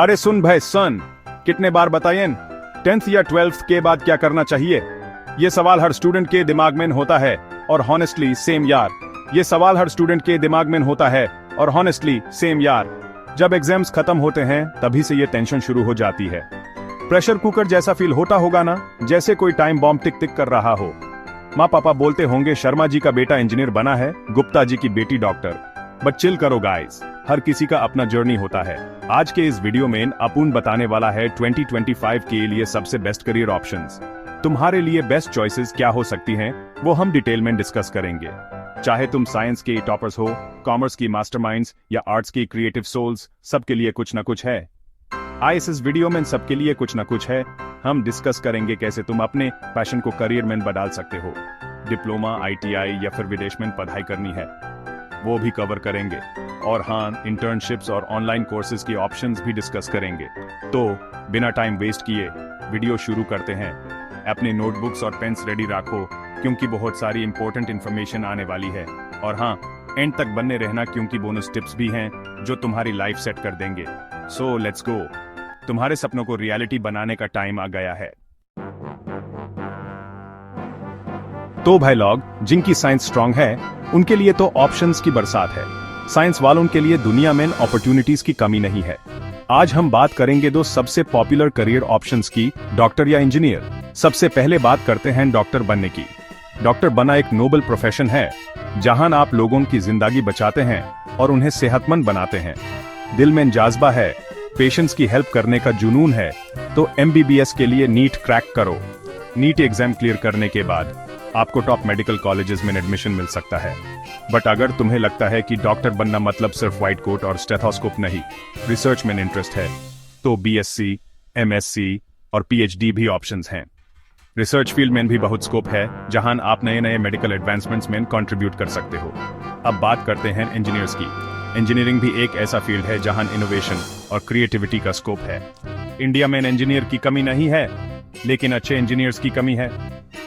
अरे सुन भाई सन, कितने बार बताएं 10th या 12th के बाद क्या करना चाहिए? ये सवाल हर स्टूडेंट के दिमाग में होता है और हॉनेस्टली सेम यार। ये सवाल हर स्टूडेंट के दिमाग में होता है और हॉनेस्टली सेम यार। जब एग्जाम्स खत्म होते हैं तभी से ये टेंशन शुरू हो जाती है। प्रेशर कुकर जैसा फील होता होगा ना, जैसे कोई टाइम बॉम्ब टिक टिक कर रहा हो। माँ पापा बोलते होंगे शर्मा जी का बेटा इंजीनियर बना है, गुप्ता जी की बेटी डॉक्टर। बट चिल करो गाइस, हर किसी का अपना जर्नी होता है। आज के इस वीडियो में अपुन बताने वाला है 2025 के लिए सबसे बेस्ट करियर ऑप्शंस। तुम्हारे लिए बेस्ट चॉइसेस क्या हो सकती हैं, वो हम डिटेल में डिस्कस करेंगे। चाहे तुम साइंस के टॉपर्स हो, कॉमर्स की मास्टरमाइंड्स या आर्ट्स की क्रिएटिव सोल्स, सबके लिए कुछ ना कुछ है। इस वीडियो में सबके लिए कुछ ना कुछ है। हम डिस्कस करेंगे कैसे तुम अपने पैशन को करियर में बदल सकते हो। डिप्लोमा, ITI या फिर विदेश में पढ़ाई करनी है, वो भी कवर करेंगे। और हाँ, इंटर्नशिप्स और ऑनलाइन कोर्सेज के ऑप्शंस भी डिस्कस करेंगे। तो बिना टाइम वेस्ट किए वीडियो शुरू करते हैं। अपने नोटबुक्स और पेन्स रेडी रखो क्योंकि बहुत सारी इंपॉर्टेंट इंफॉर्मेशन आने वाली है। और हाँ, एंड तक बने रहना क्योंकि बोनस टिप्स भी हैं जो तुम्हारी लाइफ सेट कर देंगे। So let's go. तुम्हारे सपनों को रियलिटी बनाने का टाइम आ गया है। तो भाई लोग, जिनकी साइंस स्ट्रांग है उनके लिए तो ऑप्शंस की बरसात है। साइंस वालों के लिए दुनिया में अपॉर्चुनिटीज की कमी नहीं है। आज हम बात करेंगे दो सबसे पॉपुलर करियर ऑप्शंस की, डॉक्टर या इंजीनियर। सबसे पहले बात करते हैं डॉक्टर बनने की। डॉक्टर बनना एक नोबल प्रोफेशन है जहां आप लोगों की जिंदगी बचाते हैं और उन्हें सेहतमंद बनाते हैं। दिल में जाज्बा है, पेशेंट्स की हेल्प करने का जुनून है, तो MBBS के लिए नीट क्रैक करो। नीट एग्जाम क्लियर करने के बाद आपको टॉप मेडिकल कॉलेजेस में एडमिशन मिल सकता है। बट अगर तुम्हें लगता है कि डॉक्टर बनना मतलब सिर्फ व्हाइट कोट और स्टेथोस्कोप नहीं, रिसर्च में इंटरेस्ट है, तो BSc, MSc और PhD भी ऑप्शंस हैं। रिसर्च फील्ड में भी बहुत स्कोप है जहां आप नए नए मेडिकल एडवांसमेंट्स में कंट्रीब्यूट कर सकते हो। अब बात करते हैं इंजीनियर्स की। इंजीनियरिंग भी एक ऐसा फील्ड है जहां इनोवेशन और क्रिएटिविटी का स्कोप है। इंडिया में इंजीनियर की कमी नहीं है, लेकिन अच्छे इंजीनियर्स की कमी है।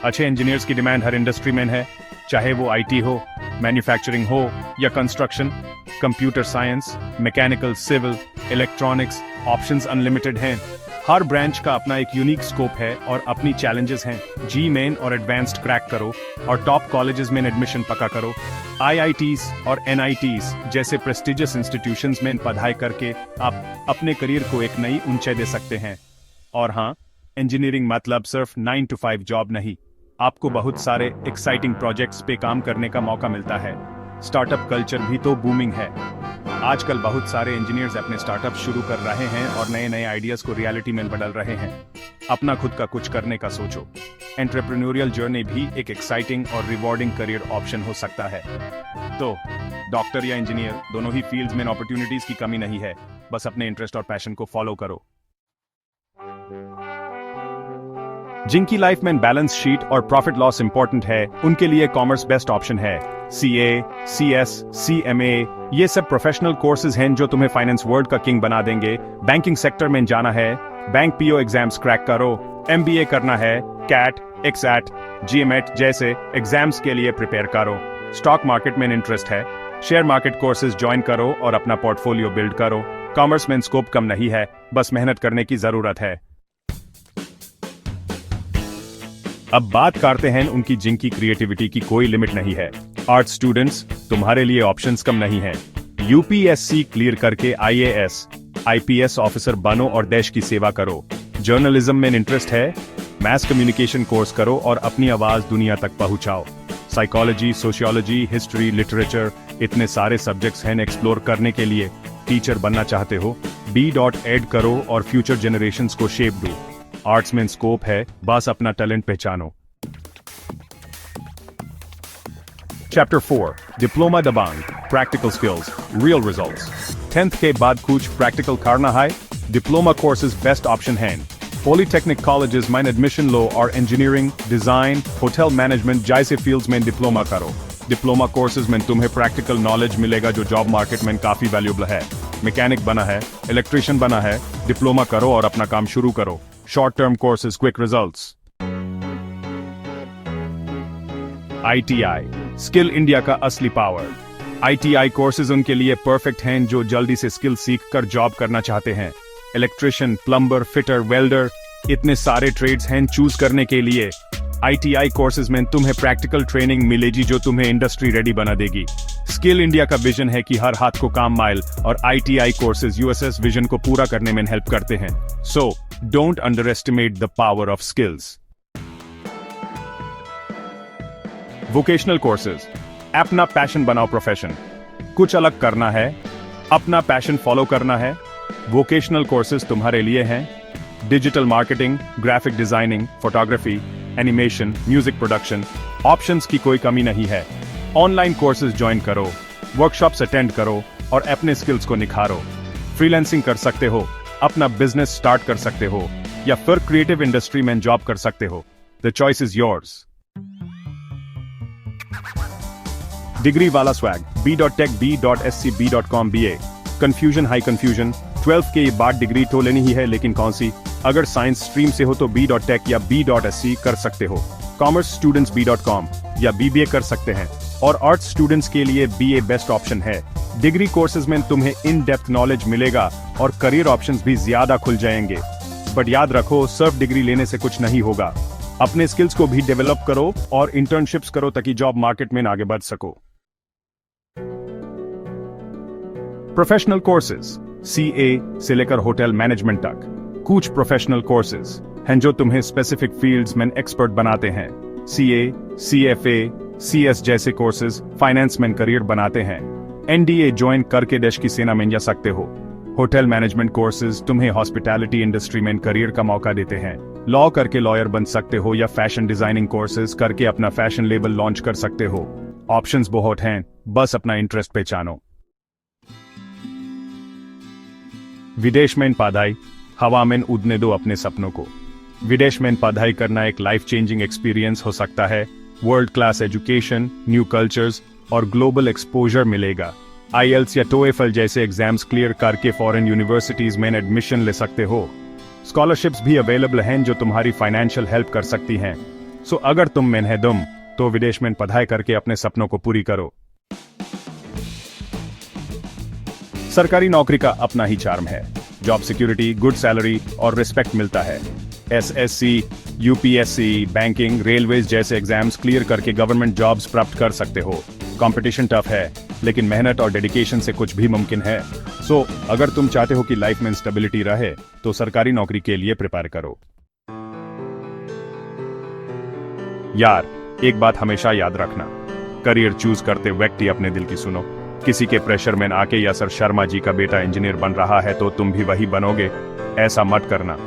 अच्छे इंजीनियर्स की डिमांड हर इंडस्ट्री में है, चाहे वो IT हो, मैन्युफैक्चरिंग हो या construction, computer science, mechanical, civil, electronics, options unlimited हैं। हर ब्रांच का अपना एक यूनिक स्कोप है और अपनी चैलेंजेस हैं। GMain और एडवांस्ड क्रैक करो और टॉप कॉलेजेस में एडमिशन पक्का करो। IITs और NITs जैसे प्रेस्टिजियस इंस्टीट्यूशंस में पढ़ाई करके आप अपने करियर को एक नई ऊंचाई दे सकते हैं। और हाँ, इंजीनियरिंग मतलब सिर्फ 9 to 5 जॉब नहीं, आपको बहुत सारे एक्साइटिंग प्रोजेक्ट्स पे काम करने का मौका मिलता है। स्टार्टअप कल्चर भी तो बूमिंग है। आजकल बहुत सारे इंजीनियर्स अपने स्टार्टअप शुरू कर रहे हैं और नए नए आइडियाज को रियलिटी में बदल रहे हैं। अपना खुद का कुछ करने का सोचो। एंटरप्रेन्योरियल जर्नी भी एक एक्साइटिंग और रिवॉर्डिंग करियर ऑप्शन हो सकता है। तो डॉक्टर या इंजीनियर, दोनों ही फील्ड्स में अपॉर्चुनिटीज की कमी नहीं है। बस अपने इंटरेस्ट और पैशन को फॉलो करो। जिनकी लाइफ में बैलेंस शीट और प्रॉफिट लॉस इंपॉर्टेंट है, उनके लिए कॉमर्स बेस्ट ऑप्शन है। CA, CS, CMA ये सब प्रोफेशनल कोर्सेज हैं जो तुम्हें फाइनेंस वर्ल्ड का किंग बना देंगे। बैंकिंग सेक्टर में जाना है, बैंक PO एग्जाम्स क्रैक करो। MBA करना है, CAT, EXAT, GMAT जैसे एग्जाम्स के लिए प्रिपेयर करो। स्टॉक मार्केट में इंटरेस्ट है, शेयर मार्केट कोर्सेज ज्वाइन करो और अपना पोर्टफोलियो बिल्ड करो। कॉमर्स में स्कोप कम नहीं है, बस मेहनत करने की जरूरत है। अब बात करते हैं उनकी जिनकी क्रिएटिविटी की कोई लिमिट नहीं है। आर्ट स्टूडेंट्स, तुम्हारे लिए ऑप्शंस कम नहीं है। UPSC क्लियर करके IAS, IPS ऑफिसर बनो और देश की सेवा करो। जर्नलिज्म में इंटरेस्ट है, मास कम्युनिकेशन कोर्स करो और अपनी आवाज दुनिया तक पहुंचाओ। साइकोलॉजी, सोशियोलॉजी, हिस्ट्री, लिटरेचर, इतने सारे सब्जेक्ट्स हैं एक्सप्लोर करने के लिए। टीचर बनना चाहते हो, B.Ed करो और फ्यूचर जनरेशंस को शेप दो। आर्ट्स में स्कोप है, बस अपना टैलेंट पहचानो। चैप्टर 4, डिप्लोमा दबांग, practical skills, real results. 10th के बाद कुछ प्रैक्टिकल करना है, डिप्लोमा कोर्सेज बेस्ट ऑप्शन हैं। पॉलिटेक्निक कॉलेजेस में एडमिशन लो और इंजीनियरिंग, डिजाइन, होटल मैनेजमेंट जैसे फील्ड्स में डिप्लोमा करो। डिप्लोमा कोर्सेज में तुम्हें प्रैक्टिकल नॉलेज मिलेगा जो जॉब मार्केट में काफी वैल्यूएबल है। मैकेनिक बना है, इलेक्ट्रिशियन बना है, डिप्लोमा करो और अपना काम शुरू करो। Short term courses, quick results. ITI, skill India का असली पावर। ITI कोर्सेज उनके लिए परफेक्ट हैं जो जल्दी से स्किल सीख कर जॉब करना चाहते हैं। इलेक्ट्रिशियन, प्लम्बर, फिटर, वेल्डर, इतने सारे ट्रेड्स हैं चूज करने के लिए। ITI कोर्सेज में तुम्हें प्रैक्टिकल ट्रेनिंग मिलेगी जो तुम्हें इंडस्ट्री रेडी बना देगी। स्किल इंडिया का विजन है कि हर हाथ को काम माइल, और ITI कोर्सेज USS विजन को पूरा करने में हेल्प करते हैं। So don't under estimate the power of skills. Vocational courses, अपना पैशन बनाओ प्रोफेशन। कुछ अलग करना है, अपना पैशन फॉलो करना है, वोकेशनल कोर्सेज तुम्हारे लिए हैं। Digital marketing, graphic designing, photography, animation, music production, options की कोई कमी नहीं है। ऑनलाइन कोर्सेज ज्वाइन करो, वर्कशॉप्स अटेंड करो और अपने स्किल्स को निखारो। फ्रीलांसिंग कर सकते हो, अपना बिजनेस स्टार्ट कर सकते हो, या फिर क्रिएटिव इंडस्ट्री में जॉब कर सकते हो। The choice is yours. Degree वाला swag, B.Tech, B.Sc, B.Com, BA। Confusion, high confusion. 12th के बाद डिग्री तो लेनी ही है, लेकिन कौन सी? अगर साइंस स्ट्रीम से हो तो B.Tech या B.Sc कर सकते हो। कॉमर्स स्टूडेंट्स B.Com या BBA कर सकते हैं, और आर्ट्स स्टूडेंट्स के लिए BA बेस्ट ऑप्शन है। डिग्री कोर्सेज में तुम्हें इन डेप्थ नॉलेज मिलेगा और करियर ऑप्शंस भी ज्यादा खुल जाएंगे। बट याद रखो, सिर्फ डिग्री लेने से कुछ नहीं होगा। अपने स्किल्स को भी डेवलप करो और इंटर्नशिप्स करो ताकि जॉब मार्केट में आगे बढ़ सको। प्रोफेशनल कोर्सेज, CA से लेकर होटल मैनेजमेंट तक कुछ प्रोफेशनल कोर्सेज हैं जो तुम्हें स्पेसिफिक फील्ड्स में एक्सपर्ट बनाते हैं। CA, CFA, CS जैसे कोर्सेज फाइनेंस में करियर बनाते हैं। NDA ज्वाइन करके देश की सेना में जा सकते हो। होटल मैनेजमेंट कोर्सेज तुम्हें हॉस्पिटैलिटी इंडस्ट्री में करियर का मौका देते हैं। लॉ करके लॉयर बन सकते हो, या फैशन डिजाइनिंग कोर्सेज करके अपना फैशन लेबल लॉन्च कर सकते हो। ऑप्शंस बहुत हैं, बस अपना इंटरेस्ट पहचानो। विदेश में पढ़ाई, हवा में उड़ने दो अपने सपनों को। विदेश में पढ़ाई करना एक लाइफ चेंजिंग एक्सपीरियंस हो सकता है। World class education, new cultures और ग्लोबल एक्सपोजर मिलेगा। IELTS या TOEFL जैसे एग्जाम्स क्लियर करके फॉरेन यूनिवर्सिटीज में एडमिशन ले सकते हो। स्कॉलरशिप्स भी अवेलेबल हैं जो तुम्हारी फाइनेंशियल हेल्प कर सकती हैं। सो अगर तुम में है दम, तो विदेश में पढ़ाई करके अपने सपनों को पूरी करो। सरकारी नौकरी का अपना ही चार्म है। जॉब सिक्योरिटी, गुड सैलरी और रिस्पेक्ट मिलता है। SSC, UPSC, बैंकिंग, रेलवेज जैसे एग्जाम्स क्लियर करके गवर्नमेंट जॉब्स प्राप्त कर सकते हो। कंपटीशन टफ है, लेकिन मेहनत और डेडिकेशन से कुछ भी मुमकिन है। सो अगर तुम चाहते हो कि लाइफ में स्टेबिलिटी रहे, तो सरकारी नौकरी के लिए प्रिपेयर करो। यार, एक बात हमेशा याद रखना, करियर चूज करते व्यक्ति अपने दिल की सुनो। किसी के प्रेशर में आके या सर शर्मा जी का बेटा इंजीनियर बन रहा है तो तुम भी वही बनोगे, ऐसा मत करना।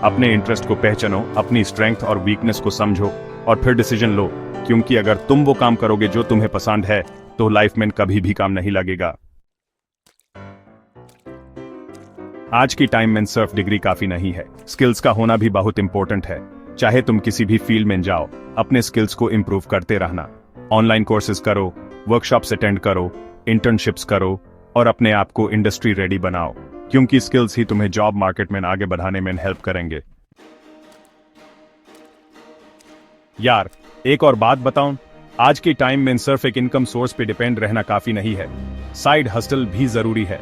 अपने इंटरेस्ट को पहचानो, अपनी स्ट्रेंथ और वीकनेस को समझो और फिर डिसीजन लो, क्योंकि अगर तुम वो काम करोगे जो तुम्हें पसंद है तो लाइफ में कभी भी काम नहीं लगेगा। आज की टाइम में सिर्फ डिग्री काफी नहीं है, स्किल्स का होना भी बहुत इंपॉर्टेंट है। चाहे तुम किसी भी फील्ड में जाओ, अपने स्किल्स को इंप्रूव करते रहना। ऑनलाइन कोर्सेज करो, वर्कशॉप्स अटेंड करो, इंटर्नशिप्स करो और अपने आप को इंडस्ट्री रेडी बनाओ, क्योंकि स्किल्स ही तुम्हें जॉब मार्केट में आगे बढ़ाने में हेल्प करेंगे। यार, एक और बात बताऊं, आज के टाइम में सिर्फ एक इनकम सोर्स पे डिपेंड रहना काफी नहीं है। साइड हसल भी जरूरी है।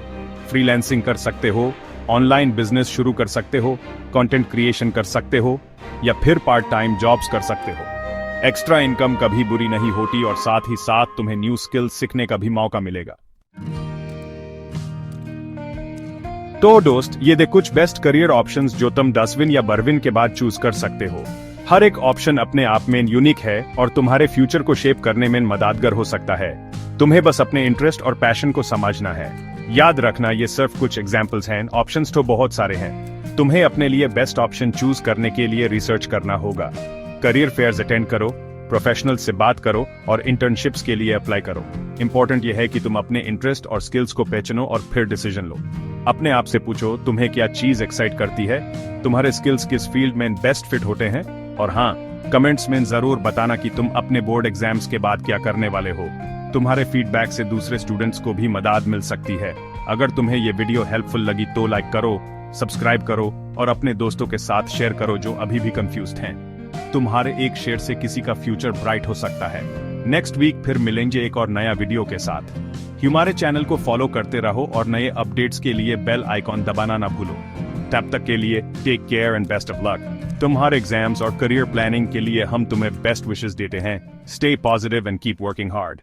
फ्रीलांसिंग कर सकते हो, ऑनलाइन बिजनेस शुरू कर सकते हो, कंटेंट क्रिएशन कर सकते हो, या फिर पार्ट टाइम जॉब्स कर सकते हो। एक्स्ट्रा इनकम कभी बुरी नहीं होती और साथ ही साथ तुम्हें न्यू स्किल्स सीखने का भी मौका मिलेगा। तो दोस्त, ये देख कुछ बेस्ट करियर ऑप्शंस जो तुम 10वीं या 12वीं के बाद चूज कर सकते हो। हर एक ऑप्शन अपने आप में यूनिक है और तुम्हारे फ्यूचर को शेप करने में मददगार हो सकता है। तुम्हें बस अपने इंटरेस्ट और पैशन को समझना है। याद रखना, ये सिर्फ कुछ एग्जाम्पल्स हैं, ऑप्शंस तो बहुत सारे हैं। तुम्हें अपने लिए बेस्ट ऑप्शन चूज करने के लिए रिसर्च करना होगा। करियर फेयर्स अटेंड करो, प्रोफेशनल से बात करो और इंटर्नशिप्स के लिए अप्लाई करो। इंपॉर्टेंट यह है कि तुम अपने इंटरेस्ट और स्किल्स को पहचानो और फिर डिसीजन लो। अपने आप से पूछो, तुम्हें क्या चीज एक्साइट करती है, तुम्हारे स्किल्स किस फील्ड में बेस्ट फिट होते हैं, और हाँ, कमेंट्स में जरूर बताना कि तुम अपने बोर्ड एग्जाम्स के बाद क्या करने वाले हो। तुम्हारे फीडबैक से दूसरे स्टूडेंट्स को भी मदद मिल सकती है। अगर तुम्हें ये वीडियो हेल्पफुल लगी तो लाइक करो, सब्सक्राइब करो और अपने दोस्तों के साथ शेयर करो जो अभी भी कंफ्यूज्ड हैं। तुम्हारे एक शेयर से किसी का फ्यूचर ब्राइट हो सकता है। नेक्स्ट वीक फिर मिलेंगे एक और नया वीडियो के साथ। हमारे चैनल को फॉलो करते रहो और नए अपडेट्स के लिए बेल आइकॉन दबाना ना भूलो। तब तक के लिए take care and best of luck. तुम्हारे एग्जाम्स और करियर प्लानिंग के लिए हम तुम्हें बेस्ट विशेस देते हैं। Stay positive and keep working hard.